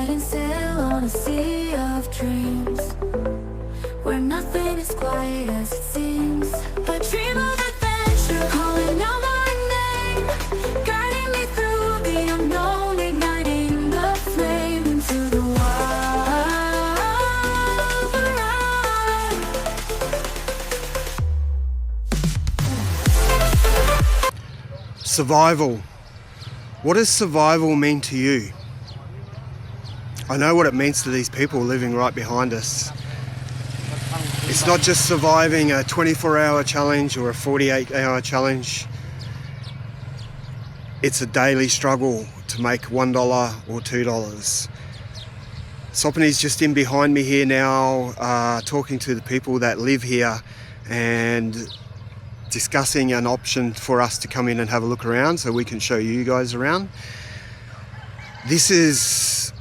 and sail on a sea of dreams, where nothing is quite as it seems. A dream of adventure calling out my name, guiding me through the unknown, igniting the flame into the wild around. Survival. What does survival mean to you? I know what it means to these people living right behind us. It's not just surviving a 24-hour challenge or a 48-hour challenge. It's a daily struggle to make $1 or $2. Sophanny's just in behind me here now, talking to the people that live here and discussing an option for us to come in and have a look around so we can show you guys around. This is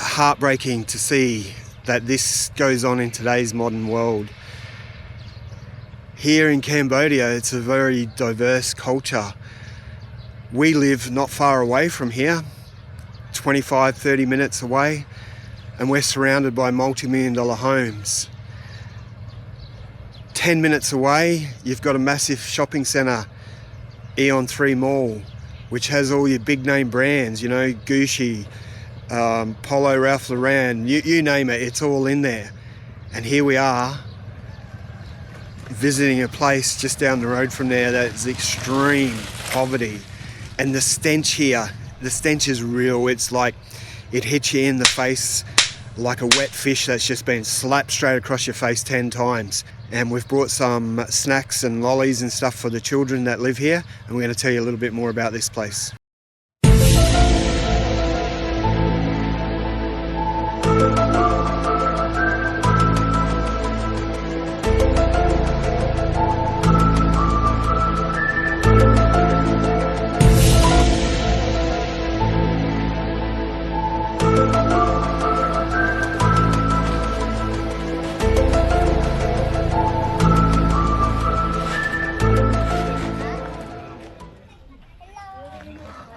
heartbreaking to see that this goes on in today's modern world. Here in Cambodia, it's a very diverse culture. We live not far away from here, 25-30 minutes away, and we're surrounded by multi-million-dollar homes. 10 minutes away, you've got a massive shopping centre, Eon 3 Mall, which has all your big name brands, you know, Gucci, Polo, Ralph Lauren, you name it, it's all in there. And here we are, visiting a place just down the road from there that's extreme poverty. And the stench here, the stench is real. It's like, it hits you in the face like a wet fish that's just been slapped straight across your face 10 times. And we've brought some snacks and lollies and stuff for the children that live here, and we're going to tell you a little bit more about this place.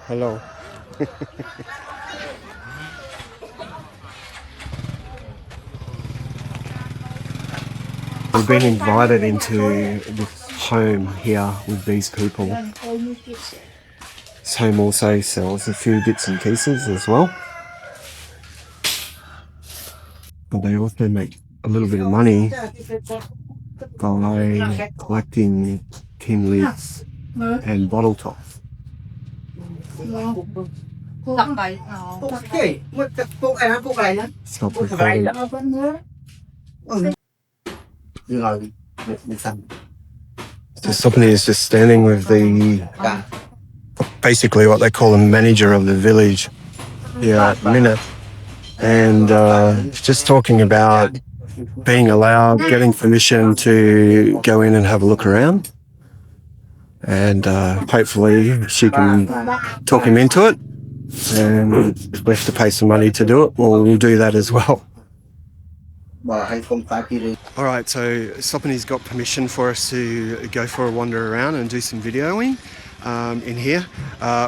Hello. We've been invited into this home here with these people. This home also sells a few bits and pieces as well. But they also make a little bit of money by collecting tin lids and bottle tops. Stop recording. So Sophanny is just standing with the, basically what they call the manager of the village here at the minute, and just talking about being allowed, getting permission to go in and have a look around. And hopefully she can talk him into it, and if we have to pay some money to do it, well, we'll do that as well. Alright, so Sophanny's got permission for us to go for a wander around and do some videoing in here.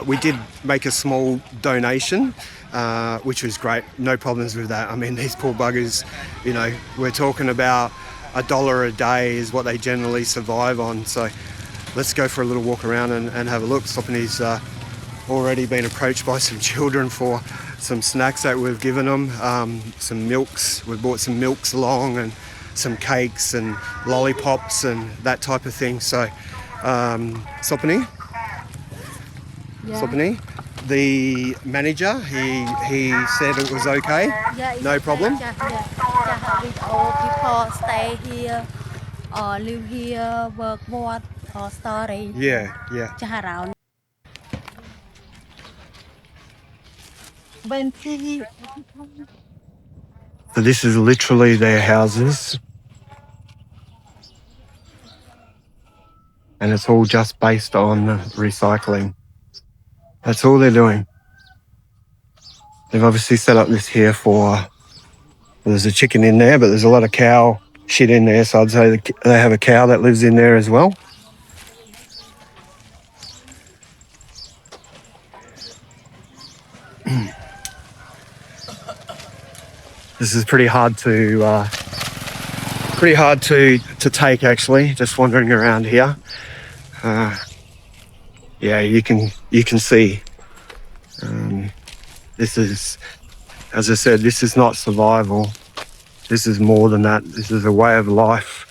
We did make a small donation, which was great, no problems with that. I mean, these poor buggers, you know, we're talking about $1 a day is what they generally survive on, so let's go for a little walk around and have a look. Sophanny's already been approached by some children for some snacks that we've given them, some milks. We've bought some milks along and some cakes and lollipops and that type of thing. So, Sophanny? Yeah. Sophanny, the manager, he said it was okay? Yeah, no problem? With all people stay here, or live here, work, what, or story. Yeah. So this is literally their houses. And it's all just based on recycling. That's all they're doing. They've obviously set up this here for, there's a chicken in there, but there's a lot of cow shit in there, so I'd say they have a cow that lives in there as well. This is pretty hard to take actually. Just wandering around here. Yeah, you can see. This is, as I said, this is not survival. This is more than that. This is a way of life.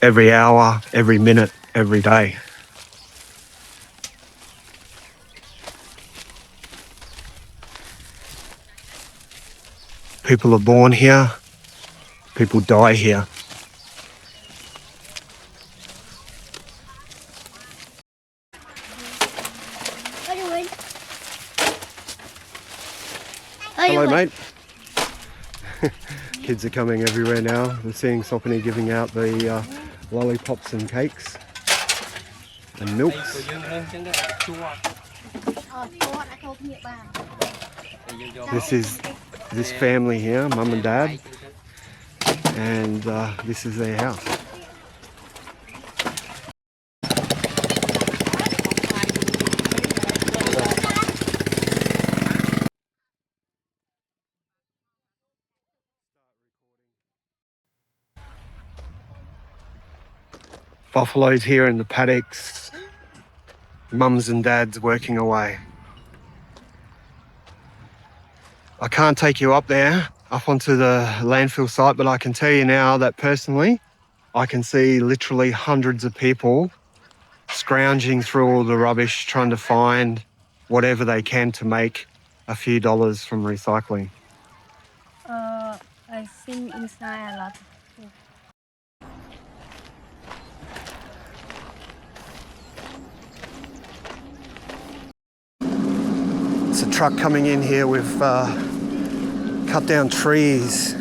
Every hour, every minute, every day. People are born here. People die here. Hello, mate. Kids are coming everywhere now. We're seeing Sophanny giving out the lollipops and cakes and milks. This is this family here, mum and dad, and this is their house. Buffaloes here in the paddocks, mums and dads working away. I can't take you up there, up onto the landfill site, but I can tell you now that personally, I can see literally hundreds of people scrounging through all the rubbish, trying to find whatever they can to make a few dollars from recycling. I think inside a lot. It's a truck coming in here with cut down trees,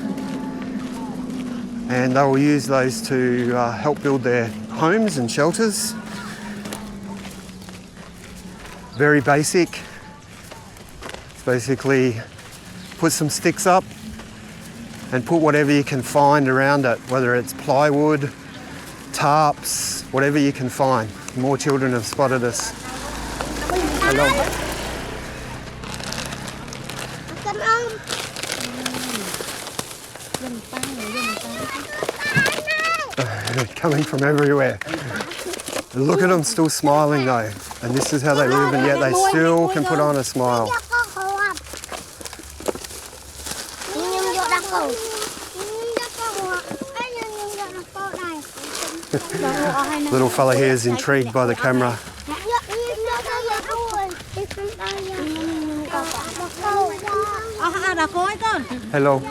and they will use those to help build their homes and shelters. Very basic. It's basically put some sticks up and put whatever you can find around it, whether it's plywood, tarps, whatever you can find. More children have spotted us. Hello. Coming from everywhere. Look at them still smiling though, and this is how they live, and yet they still can put on a smile. Little fella here is intrigued by the camera. Hello.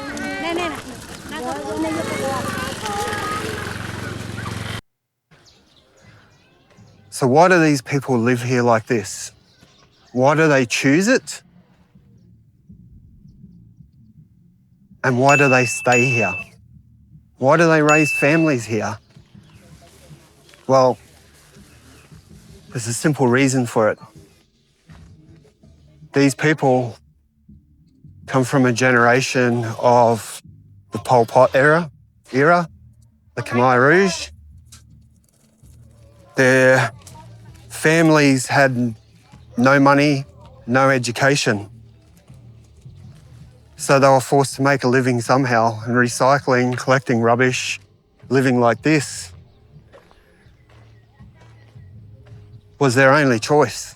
So why do these people live here like this? Why do they choose it? And why do they stay here? Why do they raise families here? Well, there's a simple reason for it. These people come from a generation of the Pol Pot era, the Khmer Rouge. Their families had no money, no education. So they were forced to make a living somehow, and recycling, collecting rubbish, living like this was their only choice.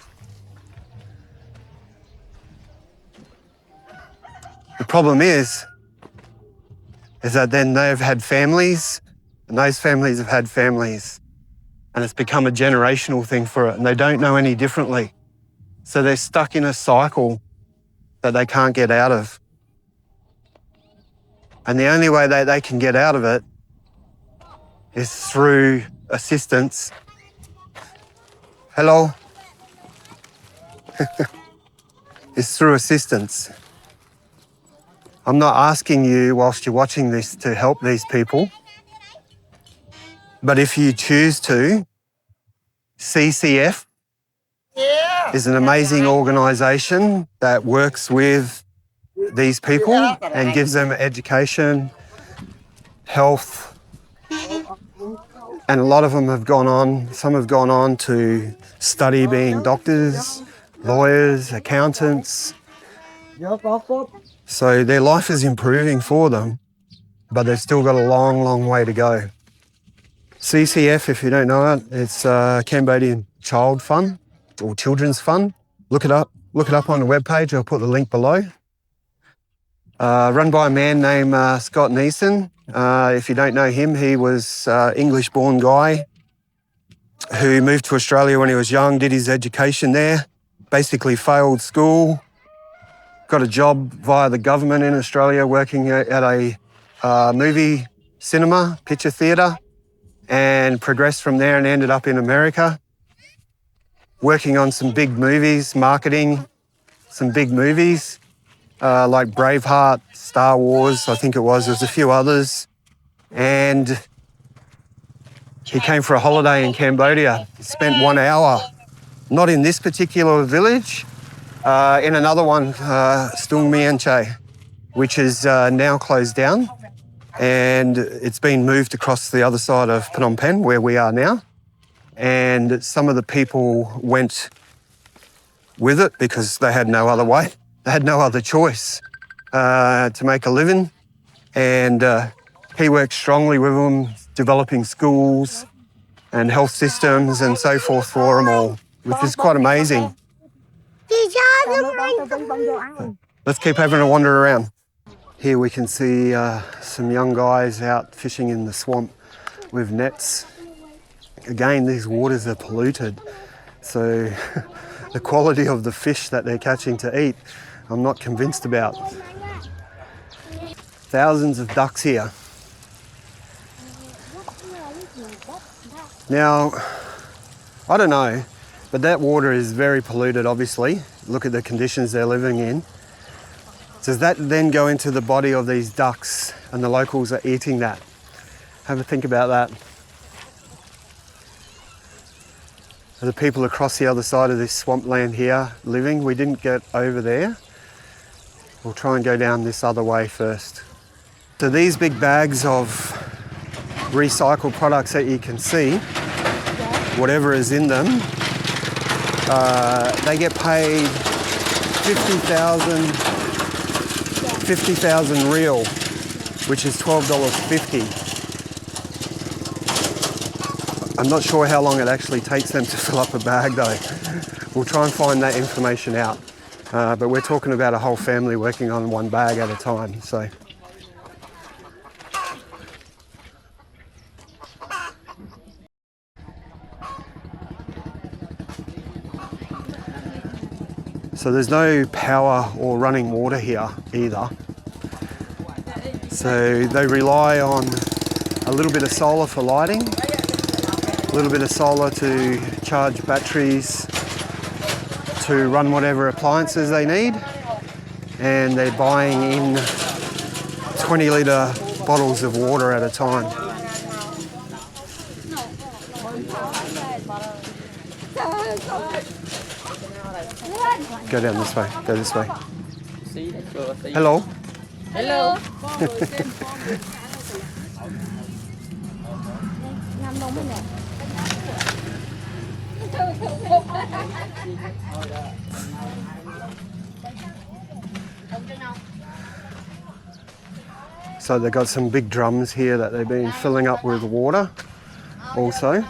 The problem is that then they've had families, and those families have had families, and it's become a generational thing for it, and they don't know any differently. So they're stuck in a cycle that they can't get out of. And the only way that they can get out of it is through assistance. Hello? It's through assistance. I'm not asking you whilst you're watching this to help these people, but if you choose to, CCF is an amazing organisation that works with these people and gives them education, health, and a lot of them have gone on, some have gone on to study being doctors, lawyers, accountants. So their life is improving for them, but they've still got a long, long way to go. CCF, if you don't know it, it's Cambodian Child Fund or Children's Fund. Look it up. Look it up on the webpage. I'll put the link below. Run by a man named Scott Neeson. If you don't know him, he was an English-born guy who moved to Australia when he was young, did his education there, basically failed school, got a job via the government in Australia working at a movie cinema, picture theatre, and progressed from there and ended up in America, working on some big movies, marketing some big movies. Like Braveheart, Star Wars, I think it was. There's a few others. And he came for a holiday in Cambodia. He spent 1 hour, not in this particular village, in another one, Stung Mien Che, which is now closed down. And it's been moved across the other side of Phnom Penh, where we are now. And some of the people went with it because they had no other way. They had no other choice to make a living, and he worked strongly with them, developing schools and health systems and so forth for them all, which is quite amazing. Let's keep having a wander around. Here we can see some young guys out fishing in the swamp with nets. Again, these waters are polluted, so the quality of the fish that they're catching to eat, I'm not convinced about. Thousands of ducks here. Now, I don't know, but that water is very polluted, obviously. Look at the conditions they're living in. Does that then go into the body of these ducks and the locals are eating that? Have a think about that. Are the people across the other side of this swampland here living? We didn't get over there. We'll try and go down this other way first. So these big bags of recycled products that you can see, whatever is in them, they get paid 50,000 real, which is $12.50. I'm not sure how long it actually takes them to fill up a bag though. We'll try and find that information out. But we're talking about a whole family working on one bag at a time, so. So there's no power or running water here either. So they rely on a little bit of solar for lighting, a little bit of solar to charge batteries, to run whatever appliances they need, and they're buying in 20-litre bottles of water at a time. Go down this way, go this way. Hello. Hello. So they've got some big drums here that they've been filling up with water also.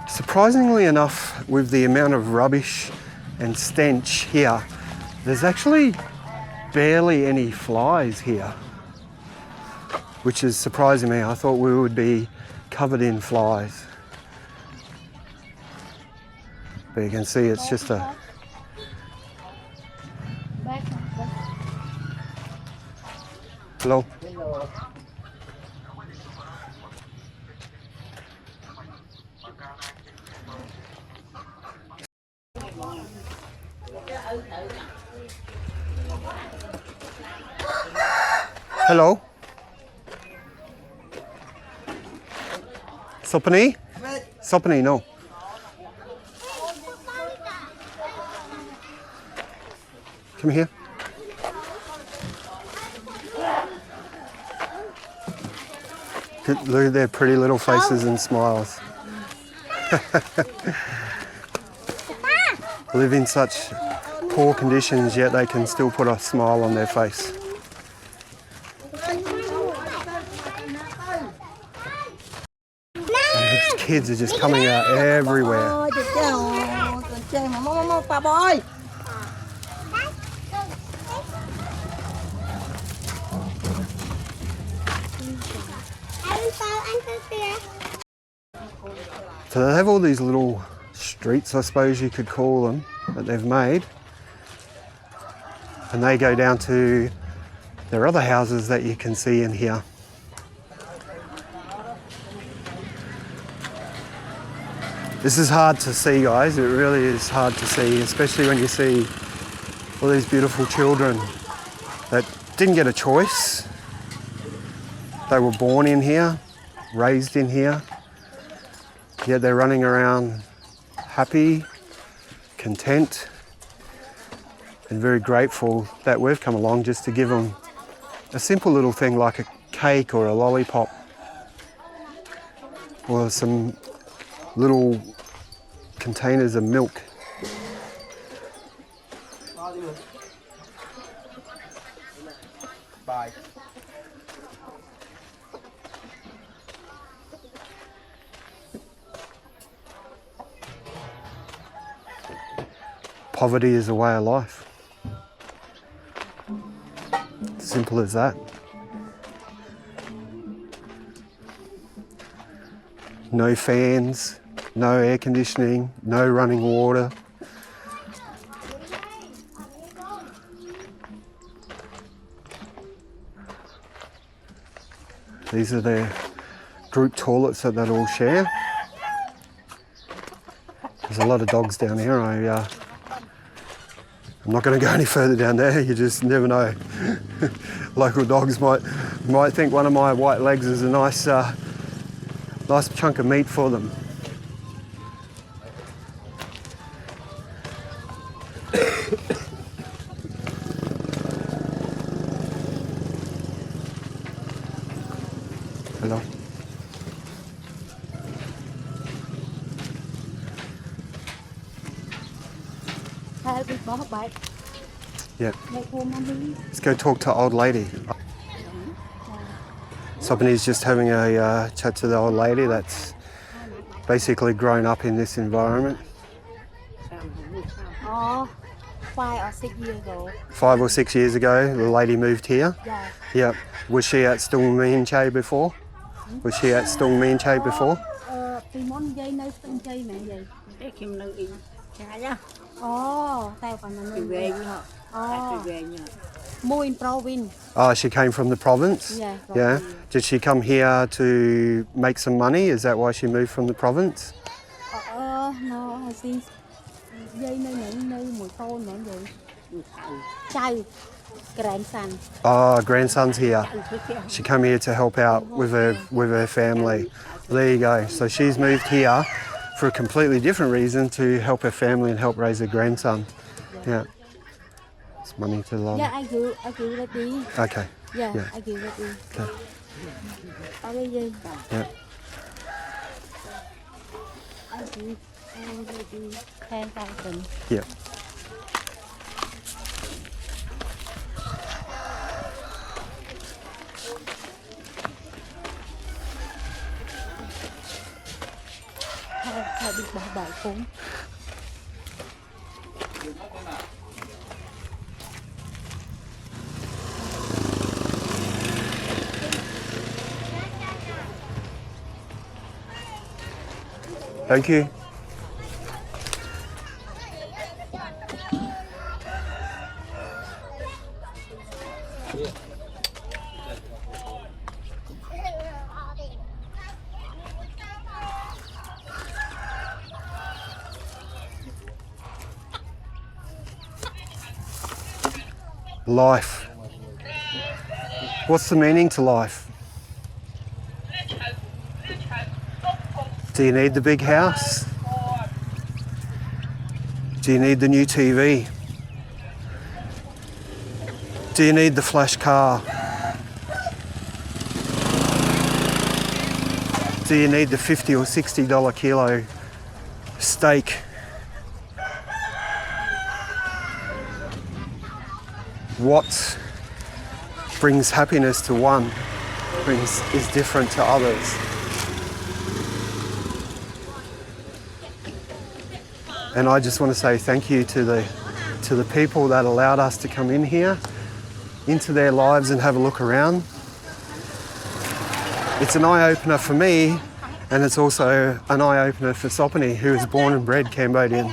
Surprisingly enough, with the amount of rubbish and stench here, there's actually barely any flies here, which is surprising me. I thought we would be covered in flies. But you can see it's just a... Hello. Hello. Sophanny? Sophanny, no. Come here. Look at their pretty little faces and smiles. live in such poor conditions, yet they can still put a smile on their face. And these kids are just coming out everywhere. So they have all these little streets, I suppose you could call them, that they've made. And they go down to their other houses that you can see in here. This is hard to see, guys. It really is hard to see, especially when you see all these beautiful children that didn't get a choice. They were born in here, raised in here, yet they're running around happy, content, and very grateful that we've come along just to give them a simple little thing like a cake or a lollipop or some little containers of milk. Bye. Poverty is a way of life. Simple as that. No fans, no air conditioning, no running water. These are their group toilets that they'll all share. There's a lot of dogs down here. I'm not going to go any further down there, you just never know. Local dogs might think one of my white legs is a nice chunk of meat for them. Hello. Yeah. Let's go talk to old lady. Sophanny's just having a chat to the old lady that's basically grown up in this environment. 5 or 6 years ago. 5 or 6 years ago, the lady moved here. Yeah. Yep. Was she at Stung Meen Chay before? Was she at Stung Meen Chay before? Moving province. Oh, she came from the province? Yeah. Yeah. Did she come here to make some money? Is that why she moved from the province? No, I think grandson. Oh, grandson's here. She came here to help out with her family. There you go. So she's moved here for a completely different reason, to help her family and help raise her grandson. Yeah. It's money to love. Yeah, I do that. Okay. Yeah, I do that. Okay. Yeah. I do 10,000. Yeah. Bị bỏ bể cũng. Thank you. Life. What's the meaning to life? Do you need the big house? Do you need the new TV? Do you need the flash car? Do you need the $50 or $60 kilo steak. What brings happiness to one is different to others. And I just want to say thank you to the people that allowed us to come in here, into their lives and have a look around. It's an eye-opener for me, and it's also an eye-opener for Sophanny, who is born and bred Cambodian.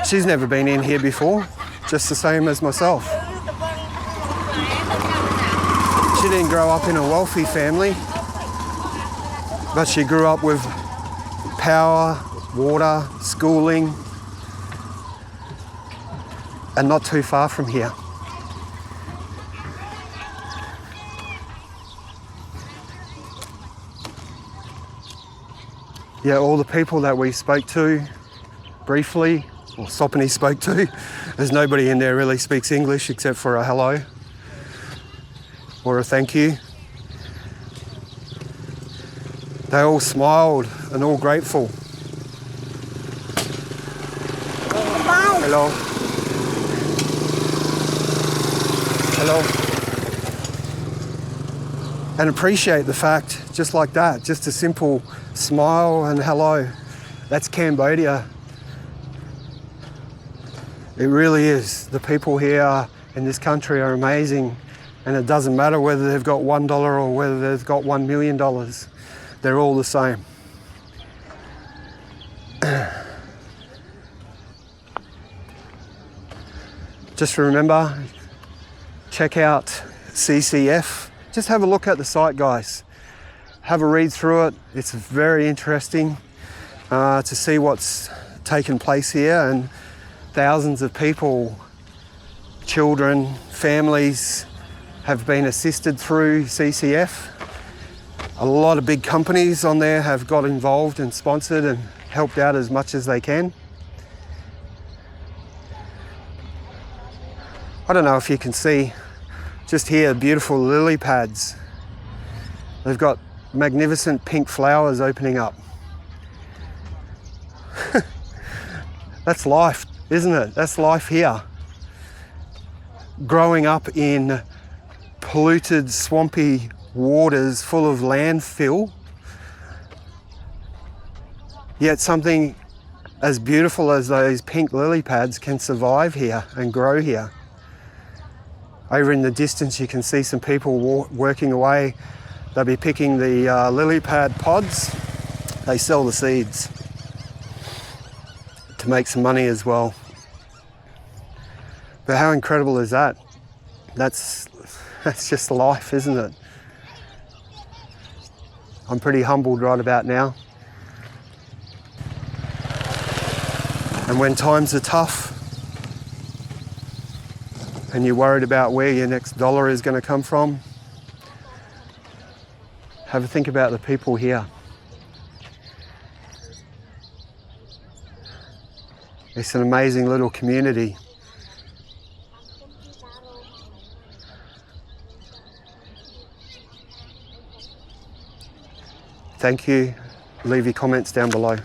She's never been in here before, just the same as myself. She didn't grow up in a wealthy family, but she grew up with power, water, schooling, and not too far from here. Yeah, all the people that we spoke to briefly, or Sophanny spoke to, there's nobody in there really speaks English except for a hello or a thank you. They all smiled and all grateful. Hello. Hello. And appreciate the fact, just like that, just a simple smile and hello. That's Cambodia. It really is. The people here in this country are amazing, and it doesn't matter whether they've got $1 or whether they've got $1 million. They're all the same. Just remember, check out CCF. Just have a look at the site, guys. Have a read through it. It's very interesting to see what's taken place here, and thousands of people, children, families have been assisted through CCF. A lot of big companies on there have got involved and sponsored and helped out as much as they can. I don't know if you can see just here, beautiful lily pads. They've got magnificent pink flowers opening up. That's life, isn't it? That's life here. Growing up in polluted, swampy waters full of landfill, yet something as beautiful as those pink lily pads can survive here and grow here. Over in the distance you can see some people working away. They'll be picking the lily pad pods. They sell the seeds to make some money as well. But how incredible is that? That's just life, isn't it? I'm pretty humbled right about now. And when times are tough and you're worried about where your next dollar is going to come from, have a think about the people here. It's an amazing little community. Thank you. Leave your comments down below.